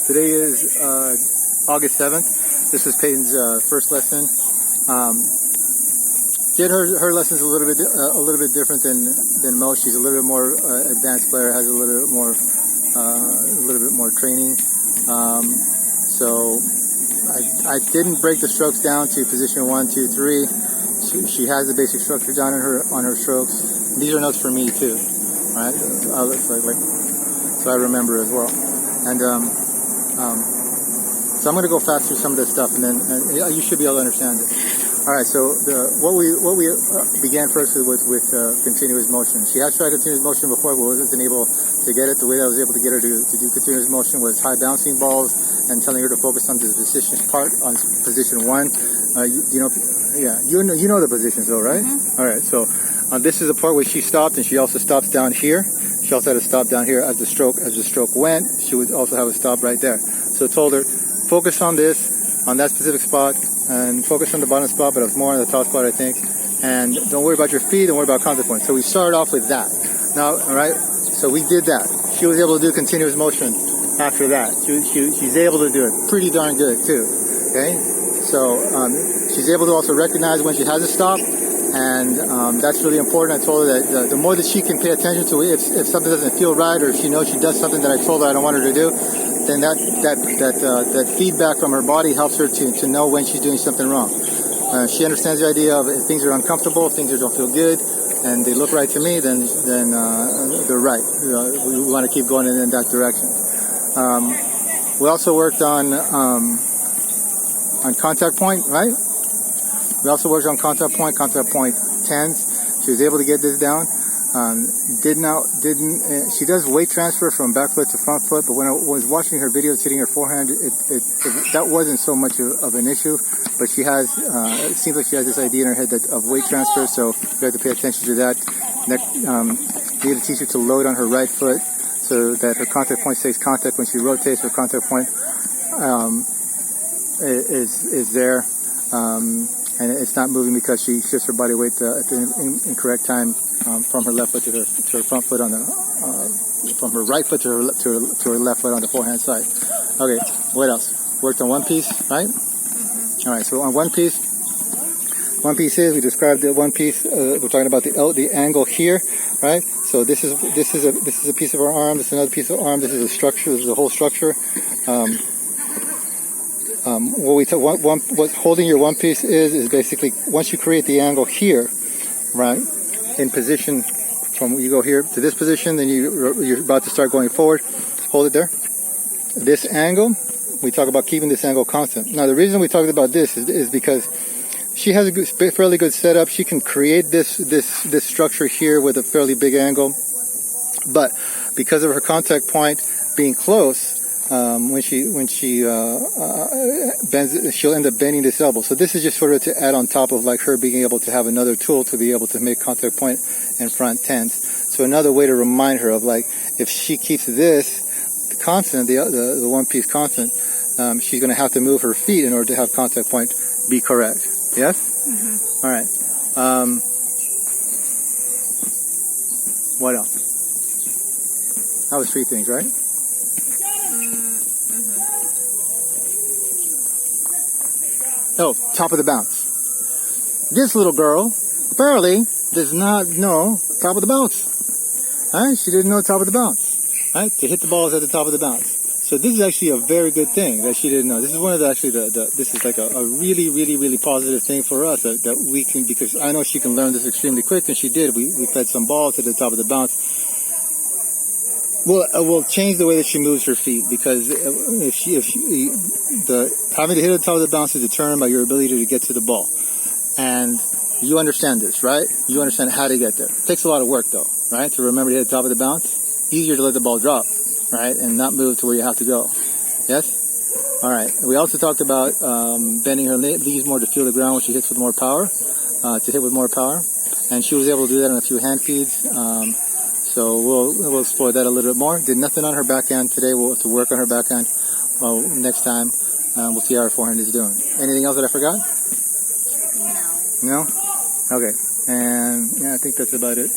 Today is August 7th. This is Payton's first lesson. Did her lessons a little bit different than most. She's a little bit more advanced player, has a little bit more training. So I didn't break the strokes down to position 1, 2, 3. She has the basic structure down on her strokes. These are notes for me too, right? So I remember as well. And so I'm going to go fast through some of this stuff, and then you should be able to understand it. All right. So what we began first with continuous motion. She has tried continuous motion before, but wasn't able to get it. The way that I was able to get her to do continuous motion was high bouncing balls and telling her to focus on the position part on position 1. You know the positions though, right? Mm-hmm. All right. So this is the part where she stopped, and she also stops down here. She also had a stop down here as the stroke went. She would also have a stop right there. So I told her, focus on this, on that specific spot, and focus on the bottom spot, but it was more on the top spot, I think. And don't worry about your feet, don't worry about contact points. So we started off with that. Now, all right, so we did that. She was able to do continuous motion after that. She's able to do it pretty darn good too, okay? So she's able to also recognize when she has a stop, and that's really important. I told her that the more that she can pay attention to it, if something doesn't feel right, or if she knows she does something that I told her I don't want her to do, then that feedback from her body helps her to know when she's doing something wrong. She understands the idea of if things are uncomfortable, things don't feel good, and they look right to me, then they're right. We want to keep going in that direction. We also worked on contact point, right? We also worked on contact point 10s. She was able to get this down. She does weight transfer from back foot to front foot, but when I was watching her videos hitting her forehand, that wasn't so much of an issue. But she has, it seems like she has this idea in her head of weight transfer, so you have to pay attention to that. Next, you need to teach her to load on her right foot so that her contact point stays contact. When she rotates, her contact point is there, and it's not moving because she shifts her body weight at the incorrect time. From her left foot to her front foot from her right foot to her left foot on the forehand side. Okay, what else? Worked on one piece, right? Mm-hmm. All right, so on one piece we described the one piece. We're talking about the angle here, right? So this is a piece of her arm. This is another piece of arm. This is a structure. This is a whole structure. What holding your one piece is basically once you create the angle here, right? In position, from you go here to this position, then you're about to start going forward. Hold it there. This angle, we talk about keeping this angle constant. Now, the reason we talked about this is because she has a fairly good setup. She can create this structure here with a fairly big angle, but because of her contact point being close, when she bends, she'll end up bending this elbow. So this is just sort of to add on top of like her being able to have another tool to be able to make contact point and front 10s. So another way to remind her of like if she keeps this constant, the one piece constant, she's going to have to move her feet in order to have contact point be correct. Yes? Mm-hmm. All right. What else? That was 3 things, right? Oh, top of the bounce. This little girl apparently does not know top of the bounce. All right? She didn't know top of the bounce. All right? To hit the balls at the top of the bounce. So this is actually a very good thing that she didn't know. This is one of this is like a really, really, really positive thing for us that we can, because I know she can learn this extremely quick, and she did. We fed some balls at the top of the bounce. We'll change the way that she moves her feet, because having to hit at the top of the bounce is determined by your ability to get to the ball. And you understand this, right? You understand how to get there. It takes a lot of work though, right? To remember to hit the top of the bounce. Easier to let the ball drop, right? And not move to where you have to go. Yes? All right. We also talked about bending her knees more to feel the ground when she hits with more power, to hit with more power. And she was able to do that on a few hand feeds. So we'll explore that a little bit more. Did nothing on her backhand today. We'll have to work on her backhand next time. We'll see how her forehand is doing. Anything else that I forgot? No. No? Okay. And yeah, I think that's about it.